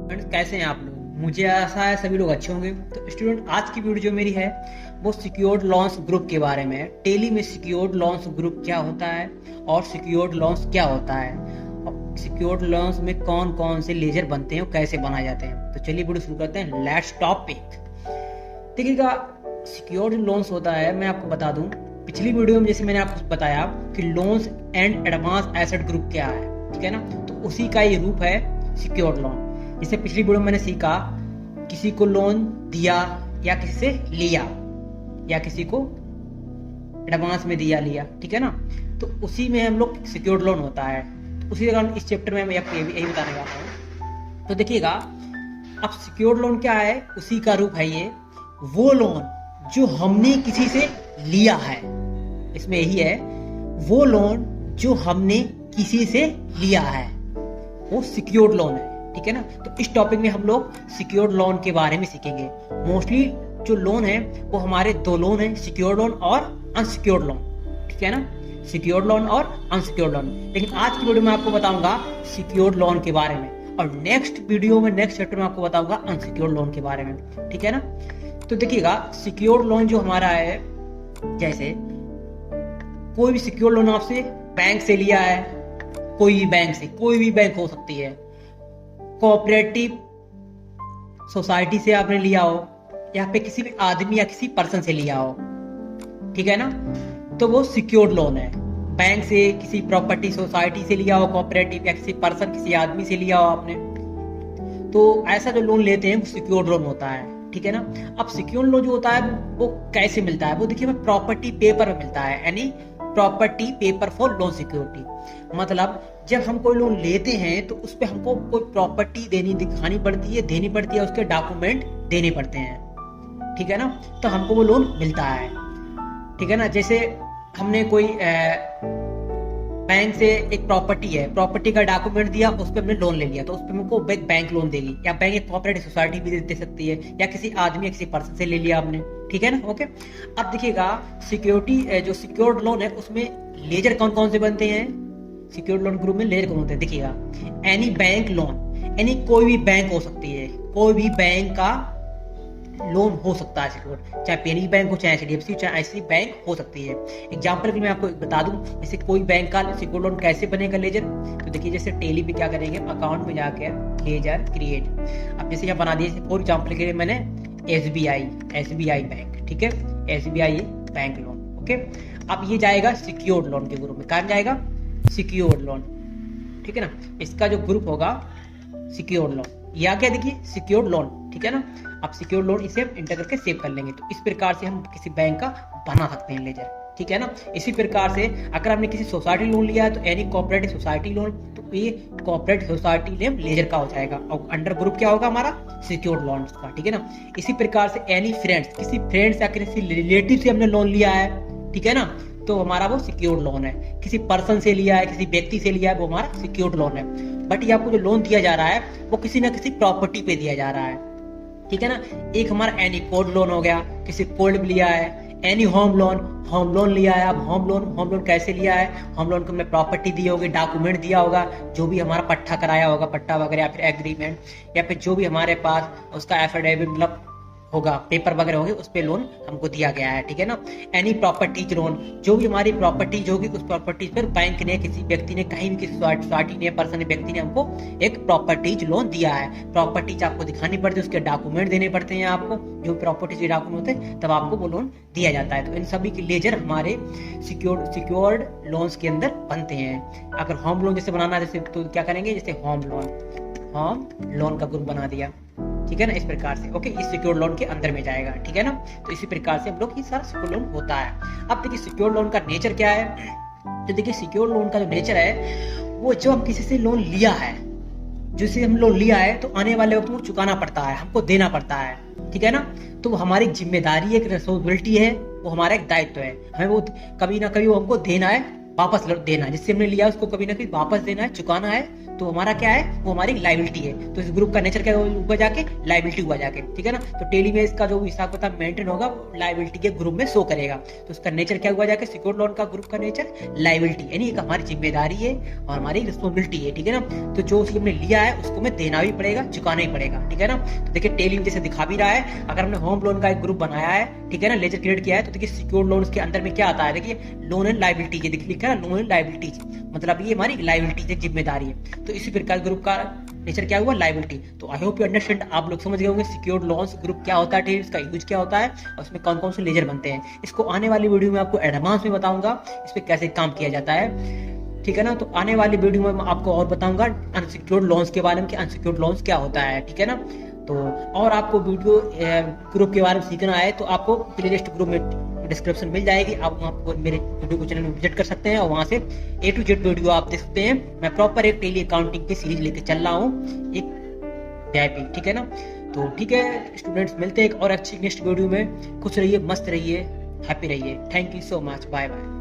Friends, कैसे हैं आप लोग? मुझे आशा है सभी लोग अच्छे होंगे। तो स्टूडेंट, आज की वीडियो जो मेरी है वो सिक्योर्ड लोन्स ग्रुप के बारे में है। टेली में सिक्योर्ड लोन्स ग्रुप क्या होता है और सिक्योर्ड लोन्स क्या होता है, और सिक्योर्ड लोन्स में कौन कौन से लेजर बनते हैं और कैसे बनाए जाते हैं। तो चलिए वीडियो शुरू करते हैं। Let's topic. देखिएगा, सिक्योर्ड लोन्स होता है, मैं आपको बता दूं, पिछली वीडियो में जैसे मैंने आपको बताया कि loans and advance asset group क्या है, ठीक है ना। तो उसी का ये रूप है सिक्योर्ड लोन। जैसे पिछली वीडियो में मैंने सीखा, किसी को लोन दिया या किसी से लिया या किसी को एडवांस में दिया लिया, ठीक है ना। तो उसी में हम लोग सिक्योर्ड लोन होता है। तो उसी तरह इस चैप्टर में मैं आपको यही बताने वाला हूँ। तो देखिएगा, अब सिक्योर्ड लोन क्या है, उसी का रूप है ये। वो लोन जो हमने किसी से लिया है, इसमें यही है, वो लोन जो हमने किसी से लिया है वो सिक्योर्ड लोन है, ठीक है ना। तो इस टॉपिक में हम लोग सिक्योर्ड लोन के बारे में सीखेंगे। मोस्टली जो लोन है वो हमारे दो लोन है, सिक्योर्ड लोन और अनसिक्योर्ड लोन, ठीक है ना। सिक्योर्ड लोन और अनसिक्योर्ड लोन। लेकिन आज की वीडियो में आपको बताऊंगा सिक्योर्ड लोन के बारे में, और नेक्स्ट वीडियो में नेक्स्ट चैप्टर में आपको बताऊंगा अनसिक्योर्ड लोन के बारे में, ठीक है ना। तो देखिएगा, सिक्योर्ड लोन जो हमारा है, जैसे कोई भी सिक्योर्ड लोन आपसे बैंक से लिया है, कोई भी बैंक से, कोई भी बैंक हो सकती है, कोऑपरेटिव सोसाइटी से आपने लिया हो, या पे किसी भी आदमी या किसी पर्सन से लिया हो, ठीक है ना, तो वो सिक्योर्ड लोन है। बैंक से, किसी प्रॉपर्टी सोसाइटी से लिया हो, कोऑपरेटिव या किसी पर्सन, किसी आदमी से लिया हो आपने, तो ऐसा जो लोन लेते हैं वो सिक्योर्ड लोन होता है, ठीक है ना। अब सिक्योर्ड लोन जो होता है वो कैसे मिलता है, वो देखिए हमें प्रॉपर्टी पेपर में मिलता है, यानी property paper for loan security. मतलब जब हम कोई लोन लेते हैं तो उस पर हमको कोई प्रॉपर्टी दिखानी पड़ती है, उसके डॉक्यूमेंट देने पड़ते हैं, ठीक है ना। तो हमको वो लोन मिलता है, ठीक है ना। जैसे हमने कोई बैंक से एक प्रॉपर्टी है, प्रॉपर्टी का डॉक्यूमेंट दिया, उस पर हमने लोन ले लिया, तो उस पर हमको बैंक लोन देगी, या बैंक एक कोऑपरेटिव सोसाइटी भी दे सकती है, या किसी आदमी या किसी पर्सन से ले लिया आपने, ठीक है ना। ओके, अब देखिएगा, सिक्योरिटी जो सिक्योर्ड लोन है उसमें लेजर कौन कौन से बनते हैं। सिक्योर्ड लोन ग्रुप में लेजर कौन होते हैं, देखिएगा, एनी बैंक लोन, यानी कोई भी बैंक हो सकती है, कोई भी बैंक का लोन हो सकता है सिक्योर्ड, चाहे पेनी बैंक हो, चाहे एचडीएफसी, चाहे ऐसी बैंक हो सकती है। एग्जांपल के मैं आपको बता दूं, जैसे कोई बैंक का सिक्योर्ड लोन कैसे बनेगा लेजर। तो देखिए, जैसे टेली पे क्या करेंगे, अकाउंट में जाकर लेजर क्रिएट। अब जैसे यहाँ बना दिए, फॉर एग्जाम्पल के लिए मैंने एसबीआई बैंक, ठीक है, एसबीआई बैंक लोन, ओके। अब ये जाएगा सिक्योर्ड लोन के ग्रुप में, कहाँ जाएगा, सिक्योर्ड लोन, ठीक है ना। इसका जो ग्रुप होगा सिक्योर्ड लोन, या क्या, देखिए सिक्योर्ड लोन, ठीक है ना। अब सिक्योर्ड लोन इसे हम इंटर करके सेव कर लेंगे। तो इस प्रकार से हम किसी बैंक का बना सकते हैं लेजर, ठीक है ना। इसी प्रकार से अगर आपने किसी सोसाइटी लोन लिया है तो एनी कोऑपरेटिव सोसाइटी लोन, तो ये कोऑपरेटिव सोसाइटी नेम लेजर का हो जाएगा, और अंडर ग्रुप क्या होगा हमारा, सिक्योर्ड लोन का, ठीक है ना। इसी प्रकार से एनी फ्रेंड्स, किसी फ्रेंड्स या किसी रिलेटिव से हमने लोन लिया है, ठीक है ना, तो हमारा वो सिक्योर्ड लोन है। किसी पर्सन से लिया है, किसी व्यक्ति से लिया है, वो हमारा सिक्योर्ड लोन है। बट ये आपको जो लोन दिया जा रहा है वो किसी ना किसी प्रॉपर्टी पे दिया जा रहा है, ठीक है ना। एक हमारा एनी कोल्ड लोन हो गया, किसी कोल्ड लिया है, एनी होम लोन लिया है। अब होम लोन कैसे लिया है, होम लोन को हमने प्रॉपर्टी दी होगी, डॉक्यूमेंट दिया होगा, जो भी हमारा पट्टा कराया होगा, पट्टा वगैरह, या फिर एग्रीमेंट, या फिर जो भी हमारे पास उसका एफिडेविट मतलब होगा, पेपर वगैरह होंगे, उस पे लोन हमको दिया गया है, ठीक है ना। एनी प्रॉपर्टीज लोन, जो भी हमारी प्रॉपर्टीज होगी, उस प्रॉपर्टीज पर बैंक ने, किसी व्यक्ति ने, कहीं भी किसी सोसाइटी ने, पर्सन ने, व्यक्ति ने हमको एक प्रॉपर्टीज लोन दिया है। प्रॉपर्टीज आपको दिखानी पड़ती है, उसके डॉक्यूमेंट देने पड़ते हैं आपको, जो प्रॉपर्टीज के डॉक्यूमेंट होते हैं, तब आपको वो लोन दिया जाता है। तो इन सभी के लेजर हमारे सिक्योर्ड लोन्स के अंदर बनते हैं। अगर होम लोन जैसे बनाना है, जैसे तो क्या करेंगे, जैसे होम लोन का ग्रुप बना दिया, ठीक है ना, इस प्रकार से, ओके, इस सिक्योर्ड लोन के अंदर में जाएगा, ठीक है ना। तो इसी प्रकार से हम लोग ये सारा सिक्योर्ड लोन होता है। अब देखिए, सिक्योर्ड लोन का नेचर क्या है। तो देखिए, सिक्योर्ड लोन का जो नेचर है, वो जो हम किसी से लोन लिया है, जिससे हम लोन लिया है, तो आने वाले वक्त में चुकाना पड़ता है, हमको देना पड़ता है, ठीक है ना। तो हमारी जिम्मेदारी, एक रिस्पॉन्सिबिलिटी है, वो हमारा एक दायित्व है, हमें वो कभी ना कभी वो हमको देना है, वापस देना है, जिससे हमने लिया उसको कभी ना कभी वापस देना है, चुकाना है। तो हमारा क्या है, वो हमारी लाइबिलिटी है। तो इस ग्रुप का नेचर क्या हुआ जाके, लाइबिलिटी हुआ जाके, ठीक है ना। तो टेली में इसका जो हिसाब किताब मेंटेन होगा लाइबिलिटी के ग्रुप में शो करेगा। तो उसका नेचर क्या हुआ जाके, सिक्योर्ड लोन का ग्रुप का नेचर लाइबिलिटी, यानी एक हमारी जिम्मेदारी है और हमारी रिस्पॉन्सिबिलिटी है, ठीक है ना। तो जो उसकी हमने लिया है उसको हमें देना भी पड़ेगा, चुकाना ही पड़ेगा, ठीक है ना। तो देखिए टेली में जैसे दिखा भी रहा है, अगर हमने होम लोन का एक ग्रुप बनाया है, ठीक है ना, लेजर क्रिएट किया है, तो देखिए सिक्योर्ड लोन के अंदर में क्या आता है, देखिए लोन एंड लाइबिलिटी, ये लिखा है लोन एंड लाइबिलिटी, मतलब ये हमारी लाइबिलिटी है, जिम्मेदारी है। तो इसी प्रकार ग्रुप का नेचर क्या हुआ, लाइबिलिटी। तो आई होप यू अंडरस्टैंड, आप लोग समझ गए होंगे सिक्योर्ड लोन्स ग्रुप क्या होता है, इसका यूज क्या होता है और उसमें कौन कौन से लेजर बनते हैं। इसको आने वाली वीडियो में आपको एडवांस में बताऊंगा, इस पर कैसे काम किया जाता है, ठीक है ना। तो आने वाली वीडियो में मैं आपको और बताऊंगा अनसिक्योर्ड लोन्स के बारे में कि अनसिक्योर्ड लोन्स क्या होता है, ठीक है ना। तो और आपको वीडियो ग्रुप के बारे में सीखना है तो आपको प्लेलिस्ट ग्रुप में डिस्क्रिप्शन मिल जाएगी, आप वहाँ पर मेरे वीडियो को चैनल में विजिट कर सकते हैं और वहाँ से A to Z वीडियो आप देख सकते हैं। मैं प्रॉपर एक टेली अकाउंटिंग की सीरीज लेके चल रहा हूँ, एक VIP, ठीक है ना। तो ठीक है स्टूडेंट्स, मिलते हैं एक और अच्छी नेक्स्ट वीडियो में। खुश रहिए, मस्त रहिए, हैप्पी रहिए। Thank you so much, bye bye.